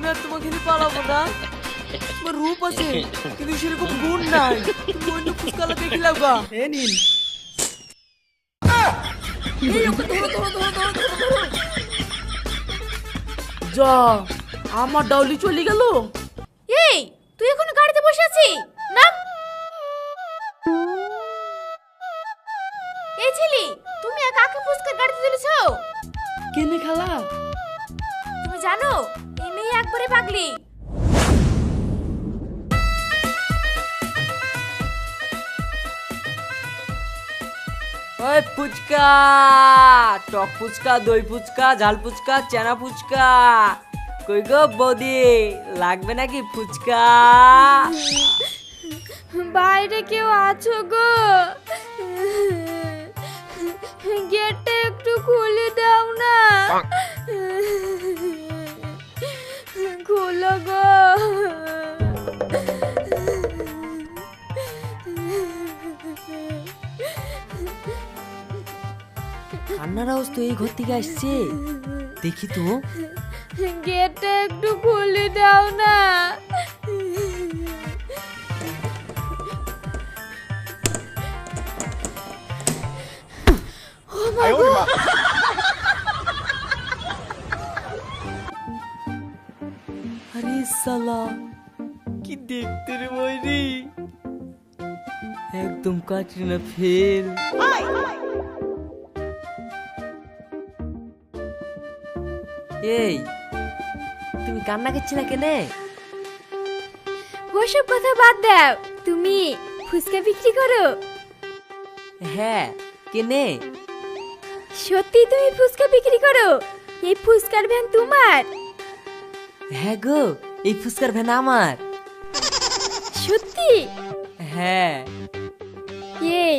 আমি আর তোমাকে নিয়ে পালাবো না। তোমার রূপ আছে কিন্তু সেরকম গুণ নাই। তুমি অন্য ফুচকালাকে খিলাওগা। এ নিন। এই ওকে ধরো ধরো ধরো ধরো ধরো ধরো। যা, আমার ডাউলি চলে গেল। এই তুই এখনো গাড়িতে বসে আছিস? নাম। এই ছেলে, তুমি একা কাকে ফুসকার গাড়িতে তুলেছো? কেনে খালা? তুমি জানো এই মেয়ে একবারে পাগলি। ওই ফুচকা, টক ফুচকা, দই ফুচকা, ঝাল ফুচকা, চানা ফুচকা, কই গো বৌদি, লাগবে নাকি ফুচকা? বাইরে কেউ আছো গো? গেটটা একটু খুলে দাও না। খোলো গো। কান্নার আওয়াজ তো এই ঘর থেকে আসছে, দেখি তো। গেটটা একটু খুলে দাও না। আরে সালা, কি দেখতে রে ময়রি, একদম ক্যাটরিনা ফেল। এই তুমি কান্না করছি না কেনে? ওসব কথা বাদ দাও, তুমি ফুচকা বিক্রি করো? হ্যাঁ, কেনে? সত্যি তুমি ফুচকা বিক্রি করো? এই ফুচকার ভ্যান তোমার? হ্যাঁ গো, এই ফুচকার ভ্যান আমার। সত্যি? হ্যাঁ। এই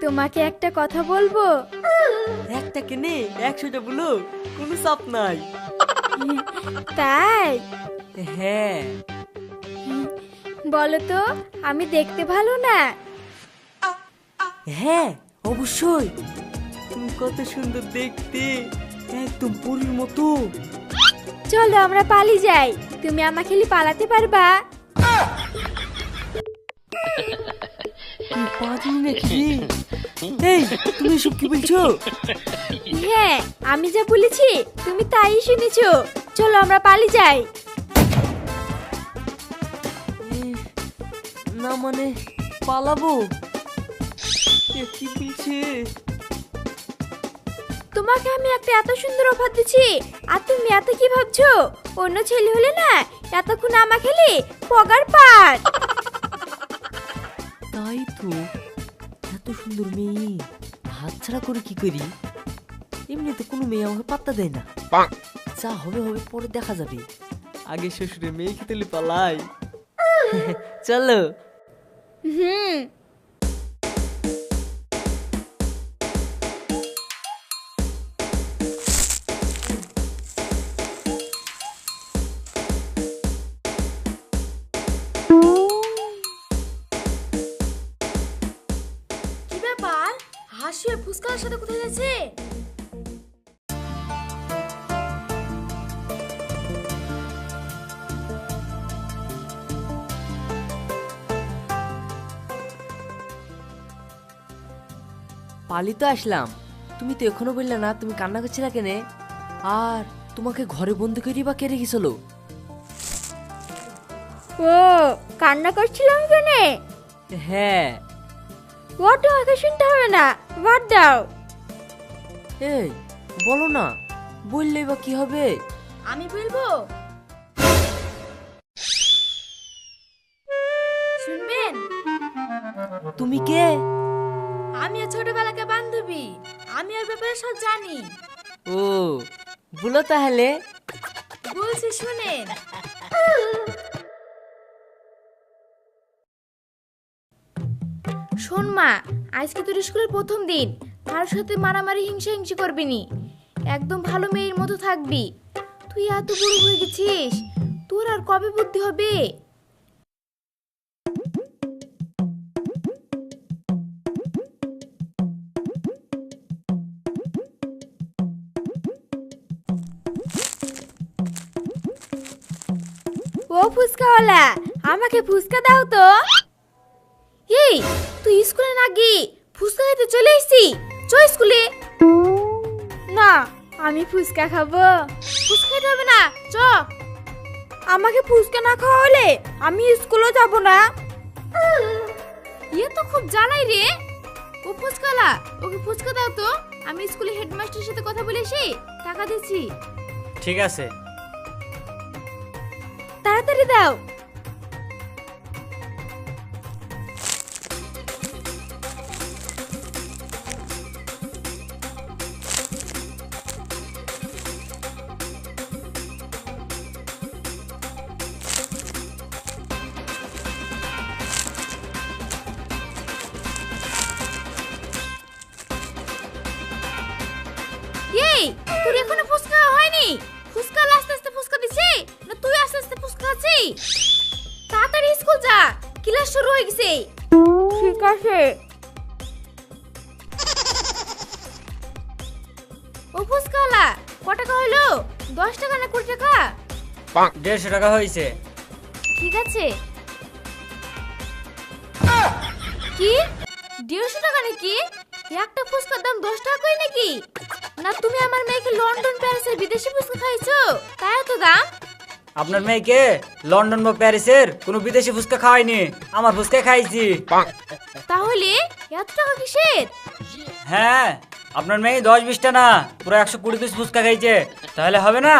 তোমাকে একটা কথা বলবো। একটা কেনে 100টা বলো, কোনো চাপ নাই। তাই? হ্যাঁ। বলো তো, আমি দেখতে ভালো না? হ্যাঁ অবশ্যই, তুমি কত সুন্দর দেখতে, একদম পরীর মতো। চলো আমরা পালিয়ে যাই, তুমি আমাকে খেলি পালাতে পারবা? তুই পাগলি নাকি? এই তুমি এসব কি বলছো? হ্যাঁ, আমি যা বলেছি তুমি তাই শুনেছো। চলো আমরা পালিয়ে যাই। না মানে পালাবো? এ কি বলছে? তোমাকে আমি একটা এত সুন্দর অফার দিচ্ছি আর তুমি এত কি ভাবছো? অন্য ছেলে হলে না এতক্ষণ আমা খেলি পগার পার। তাই তো, এত সুন্দর মেয়ে হাত ছাড়া করে কি করি? এমনি তো কোনো মেয়ে আমাকে পাত্তা দেয় না। যা হবে হবে, পরে দেখা যাবে। আগে শ্বশুরে মেয়ে খেতে পালাই। চলো। হুম। কি ব্যাপার, হাসিয়ে ফুসকার সাথে কোথায় যাচ্ছে? পালি তো আসলাম, তুমি তো এখনো বললে না তুমি কান্না করছিলে কেনে? আর তোমাকে ঘরে বন্দি করি বা কে রেখেছিল? ও, কান্না করছিলাম কেনে? হ্যাঁ। ও তোমাকে শুনতে হবে না, বাদ দাও। এই বলো না, বললেই বা কি হবে? আমি বলবো, শুনবেন? তুমি কে? আমি ওর ছোটবেলাকার বান্ধবী, আমি ওর ব্যাপারে সব জানি। ও বলো তাহলে। বলছি শুনেন। শোন মা, আজকে তোর স্কুলের প্রথম দিন, কারোর সাথে মারামারি হিংসা হিংসি করবি নি, একদম ভালো মেয়ের মতো থাকবি। তুই এত বড় হয়ে গেছিস, তোর আর কবে বুদ্ধি হবে? ও ফুচকাওয়ালা, আমাকে ফুচকা দাও তো। এই, তুই স্কুলে না গিয়ে ফুচকা খেতে চলে এসেছি। চ স্কুলে। না, আমি ফুচকা খাবো। ফুচকা খেতে হবে না, চ। আমাকে ফুচকা না খাওয়ালে আমি স্কুলে যাব না। ইয়ে তো খুব জ্বালাই রে। ও ফুচকাওয়ালা, ওকে ফুচকা দাও তো। আমি স্কুলে হেডমাস্টারের সাথে কথা বলে এসে টাকা দিচ্ছি। ঠিক আছে। তাড়াতাড়ি দাও। এই, তোর এখনো ফুচকা হয়নি? ফুচকা আস্তে আস্তে ফুচকা দিছি না তুই আস্তে আস্তে ফুচকা খাচ্ছিস? তাড়াতাড়ি স্কুল যা, ক্লাস শুরু হয়ে গেছে। ঠিক আছে। ও ফুচকাওয়ালা, ক টাকা হলো? 10 টাকা না 20 টাকা? 150 টাকা হয়েছে। ঠিক আছে। কি 150 টাকা নাকি? একটা ফুচকার দাম 10 টাকা কই নাকি? না তুমি আমার মেয়েকে লন্ডন প্যারিসের বিদেশি ফুচকা খাইছো তাই এত দাম? আপনার মেয়েকে লন্ডন বা প্যারিসের কোনো বিদেশি ফুচকা খাওয়াইনি, আমার ফুচকা খাইছি। তাহলে এত টাকা কিসের? হ্যাঁ, আপনার মেয়ে 10-20টা না পুরো 120 পিস ফুচকা খাইছে, তাহলে হবে না?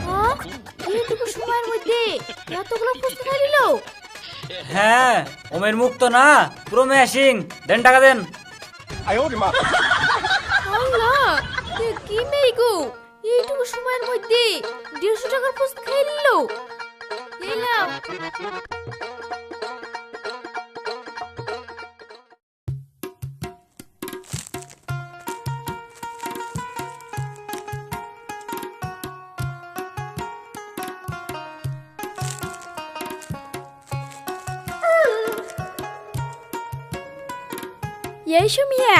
হ্যাঁ, এইটুকু সময়ের মধ্যে এতগুলো ফুচকা খাই নিল? হ্যাঁ, ওমের মুখ তো না পুরো ম্যাশিং। দেন টাকা দেন। আল্লাহ, এ কি মেয়ে গো, এইটুকু সময়ের মধ্যে 150 টাকার ফুচকা খাই নিল। এই নাও। এই সুমিয়া,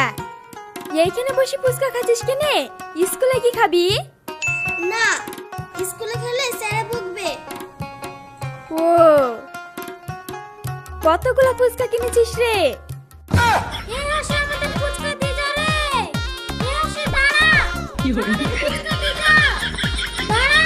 এইখানে বসে ফুচকা খাচ্ছিস কেনে? স্কুলে কি খাবি? না, স্কুলে খেলে স্যারে বকবে। ও, কতগুলো ফুচকা কিনেছিস রে? এ আসে আমাদের ফুচকা দিয়ে যা রে। এ আসে দাঁড়া। কি হলো? ফুচকা দিয়ে যা। দাঁড়া।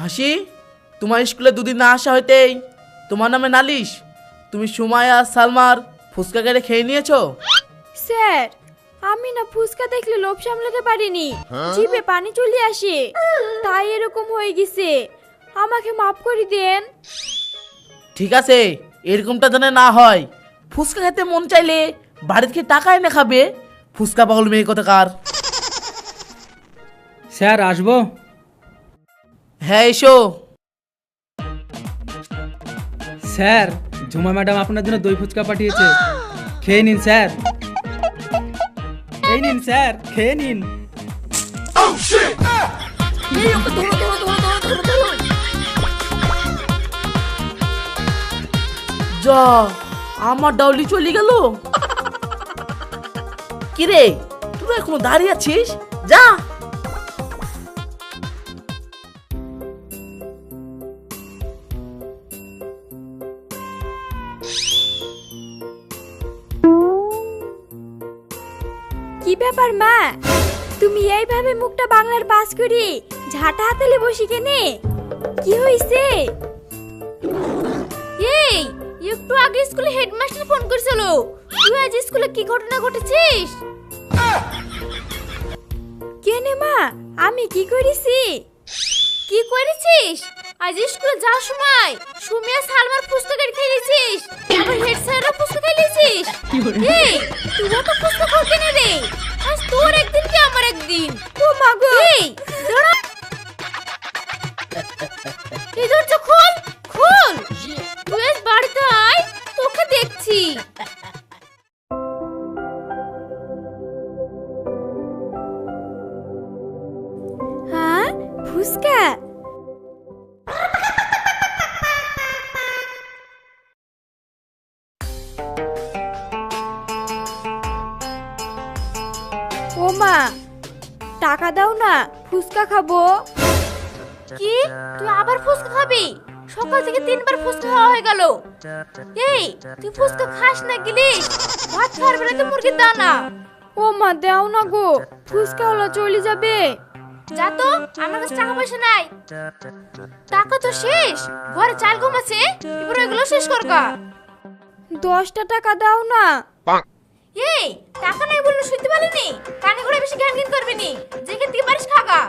হাসি, তোমার স্কুলে দুদিন না আসা হইতেই তোমার নামে নালিশ। তুমি সুমাইয়া আর সালমার ফুচকা কেটে খেয়ে নিয়েছো। স্যার, আমি না ফুচকা দেখলে লোভ সামলাতে পারিনি, জিভে পানি চলে আসে, তাই এরকম হয়ে গেছে। আমাকে মাফ করে দেন। ঠিক আছে, এরকমটা যেন না হয়। ফুচকা খেতে মন চাইলে বাড়িতে খেয়ে টাকা এনে খাবে। ফুচকা পাগল মেয়ে কোথাকার। স্যার আসবো? হ্যাঁ এসো। স্যার, ঝুমা ম্যাডাম আপনার জন্য দই ফুচকা পাঠিয়েছে, খেয়ে নিন স্যার। এই নিন স্যার, খেয়ে নিন। যা, আমার ডাউলি চলে গেল। কিরে, তোরা এখনো দাঁড়িয়ে আছিস? যা। কি ব্যাপার মা, তুমি এইভাবে মুখটা বাংলার পাস করি ঝাঁটা হাতালে বসি কেনে? কি হইছে? এই, একটু আগে স্কুলে হেডমাস্টার ফোন করেছিল। তুই আজ স্কুলে কি ঘটনা ঘটেছিস? কেনে মা, আমি কি করেছি? কি করেছিস? আজ স্কুলে যাওয়ার সময় সুমিয়া সালমার ফুচকা কেটে খেয়েছিস, আবার হেড স্যারেরও ফুচকা খেয়েছিস। এই, তুই তো ফুচকা খাও কেনে রে? আজ তোর একদিন কি আমার একদিন। ও মা গো, এই দাঁড়া। এই দরজা খোল, খোল। তুই আজ বাড়িতে আয়, তোকে দেখছি। হ্যাঁ, ফুচকা মা, টাকা দাও না, ফুচকা খাবো। কি, তুই আবার ফুচকা খাবি? সকাল থেকে 3বার ফুচকা খাওয়া হয়ে গেল। এই, তুই ফুচকা খাস না গিলিস, ভাত খাওয়ার বেলা তো মুরগির দানা। ও মা, দাও না গো, ফুচকা হলো চলে যাবে। যা তো, আমার কাছে টাকা পয়সা নাই। টাকা তো শেষ, ঘরে চাল কম আছে, এবার ওইগুলো শেষ করগা। 10টা টাকা দাও না। এই, টাকা নাই বললো শুনতে পারিনি? কানে করে বেশি জ্ঞান জ্ঞান করবি নি, যেখান থেকে পারিস খাগা।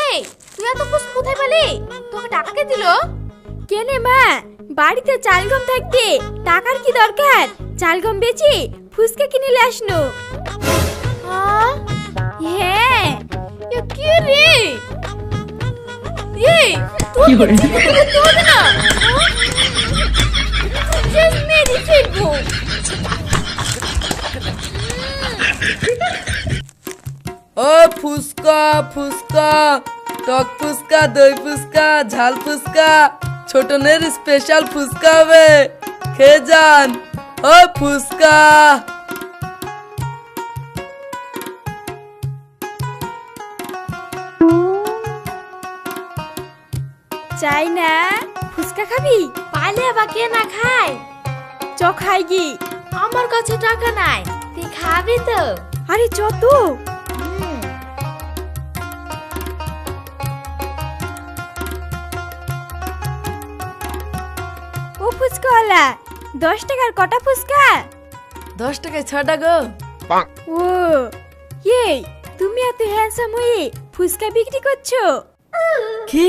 এই, তুই এত ফুচকা কোথায় পেলি? তোকে টাকা কে দিল? কেনে মা, বাড়িতে চাল গম থাকতে টাকার কি দরকার? চাল গম বেচি ফুচকা কিনে নিয়ে আসনো। হ্যাঁ, এ কি রে? এই, তুই তুই না জাস্ট মেরি ফেলবো। ও ফুচকা ফুচকা, টক ফুচকা, দই ফুচকা, ঝাল ফুচকা, ছোটনের স্পেশাল ফুচকা হবে, খেয়ে যান। ও ফুচকা। চাই না, ফুচকা খাবি? পালে আবার কে না খায়? চ খাই গি। আমার কাছে টাকা নাই, তুই খাবি তো? আরে চ তো। ও ফুচকাওয়ালা, 10 টাকার কটা ফুচকা? 10 টাকায় 6টা গো। ও, এই, তুমি এত হ্যান্ডসাম হয়ে ফুচকা বিক্রি করছো? কি,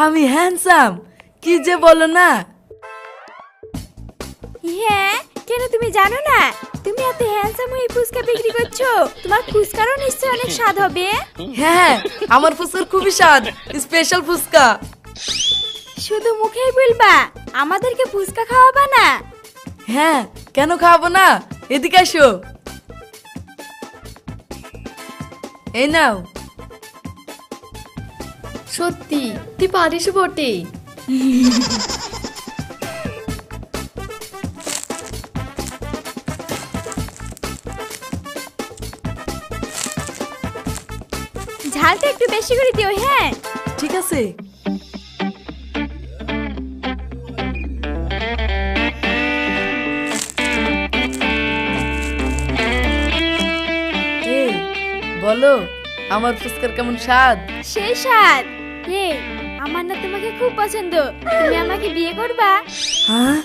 আমি হ্যান্ডসাম? কি যে বলো না। হ্যাঁ, কেন তুমি জানো না? তুমি এত হ্যান্ডসাম হয়ে ফুচকা বিক্রি করছো, তোমার ফুচকারও নিশ্চয়ই অনেক স্বাদ হবে। হ্যাঁ, আমার ফুচকার খুবই স্বাদ, স্পেশাল ফুচকা। শুধু মুখেই বলবা, আমাদেরকে ফুচকা খাওয়াবা না? হ্যাঁ, কেন খাওয়াবো না? এদিকে আসো। এই নাও। সত্যি তুই পারিস বটে। ঝালটা একটু বেশি করে দিও। হ্যাঁ, ঠিক আছে। এই, বলো আমার ফুচকার কেমন স্বাদ? সেই স্বাদ। এই, আমার না তোমাকে খুব পছন্দ, তুমি আমাকে বিয়ে করবা? হ্যাঁ,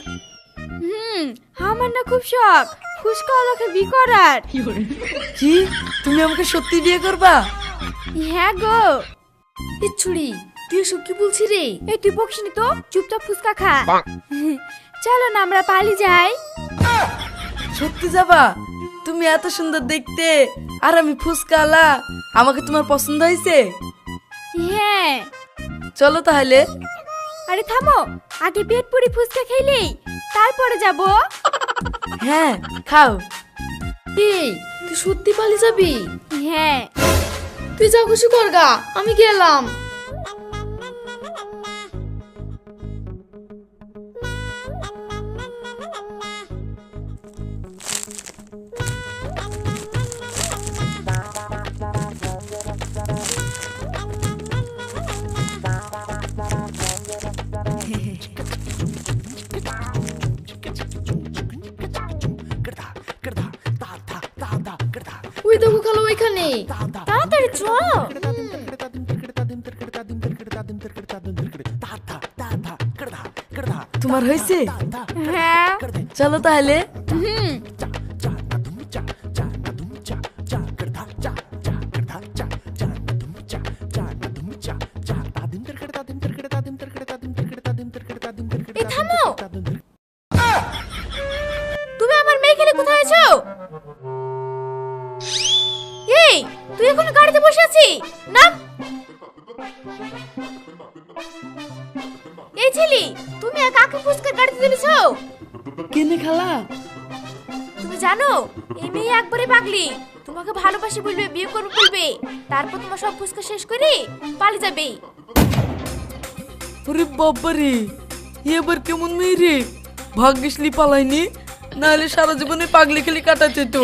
আমার না খুব শখ ফুচকাওয়ালাকে বিয়ে করার। কি, তুমি আমাকে সত্যি বিয়ে করবা? হ্যাঁ গো। এ ছুরি, তুই এসব কি বলছিস রে? এই তুই বকসিনি তো, চুপচাপ ফুচকা খা। চলো না আমরা পালিয়ে যাই। সত্যি যাবা? তুমি এত সুন্দর দেখতে, আর আমি ফুচকাওয়ালা, আমাকে তোমার পছন্দ হয়েছে? হ্যাঁ। চলো তাহলে। আরে থামো, আগে পেট পুরি ফুচকা খেলেই তারপরে যাব। হ্যাঁ, খাও। এই, তুই সত্যি পালিয়ে যাবি? হ্যাঁ। তুই যা খুশি কর গা, আমি গেলাম। ওই দেখো খালো ওইখানে, তাড়াতাড়ি চ। তোমার হয়েছে? হ্যাঁ। চলো তাহলে। এই থামো, তুমি আমার মেয়ে খেলে কোথায় আছো? এই, তুই এখন গাড়িতে বসে আছিস, আর কাকে ফুচকার গাড়িতে তুলেছো? কেনে খালা? তুমি জানো এই মেয়ে একবারে পাগলি, তোমাকে ভালোবাসি বলবে, বিয়ে করবে বলবে, তারপর তোমার সব ফুচকা শেষ করে পালিয়ে যাবে। ওরে বাবারে, এবার কেমন মেয়ে রে? ভাগ্যিসলি পালাইনি, নাহলে সারা জীবনে পাগলি খেলি কাটাচ্ছে তো।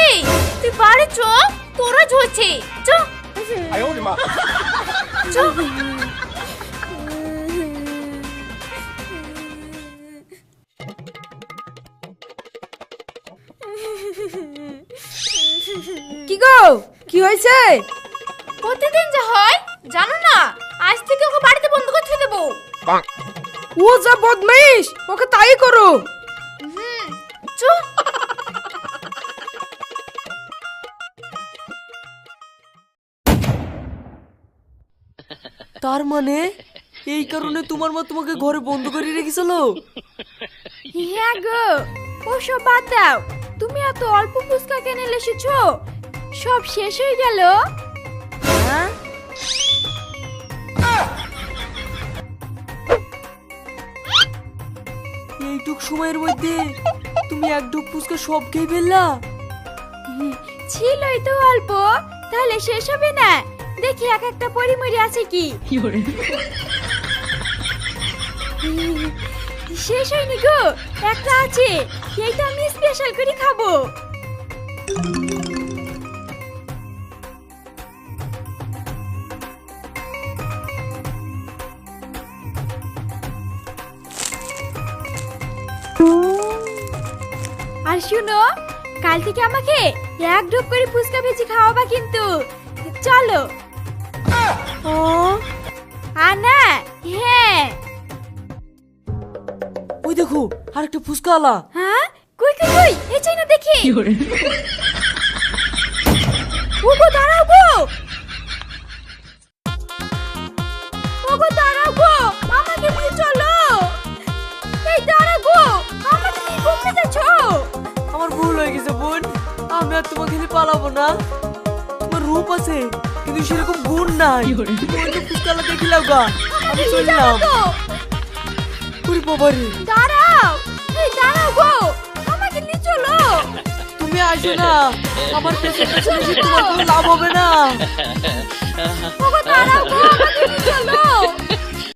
এই তুই বাড়ি চ, তোরা ঝরছে চ। চ। কি গো, কি হয়েছে? প্রতিদিন যা হয় জানো না, আজ থেকে ওকে বাড়িতে বন্ধ করে থুয়ে দেবো। ও যা বদমাইশ, ওকে তাই করো। চ। তার মানে এই কারণে তোমার মা তোমাকে ঘরে বন্ধ করে রেখেছিল? হ্যাঁ গো, ওসব বাদ দাও। তুমি এত অল্প ফুচকা কেনে এসেছো, সব শেষ হয়ে গেল। হ্যাঁ? এইটুক সময়ের মধ্যে তুমি এক ঢোক ফুচকা সব খেয়ে ফেললা? ছিলই তো অল্প, তাহলে শেষ হবে না? দেখি এক একটা পরিমরি আছে কি। শেষ হয়নি গো, একটা আছে, এইটা আমি স্পেশাল করে খাবো। আর শুনো, কাল থেকে আমাকে এক ঢোক করে ফুচকা ভেজে খাওয়াবা কিন্তু। চলো। ও আনা, হ্যাঁ। ওই দেখো আরেকটা ফুচকা আলা। হ্যাঁ, কই কই কই, এই চাই না দেখি। ওগো দাঁড়াও গো, ওগো দাঁড়াও গো, আমাকে নিয়ে চলো। এই দাঁড়াও গো, আমাকে নিয়ে ঘুরতে যাচ্ছ? আমার ভুল হয়ে গেছে বোন, আমি আর তোমাকে নিয়ে পালাবো না। তোমার রূপ আছে কিন্তু সেরকম গুণ নাই। তুমি তো ফুচকা আলা দেখিলাম গা, আমি চললাম। ওরে বাবারে, দাঁড়াও, এই দাঁড়াও গো, আমাকে নিয়ে চলো। তুমি আসো না, আমার পেছনে পেছনে এসে তোমার কোনো লাভ হবে না। ওগো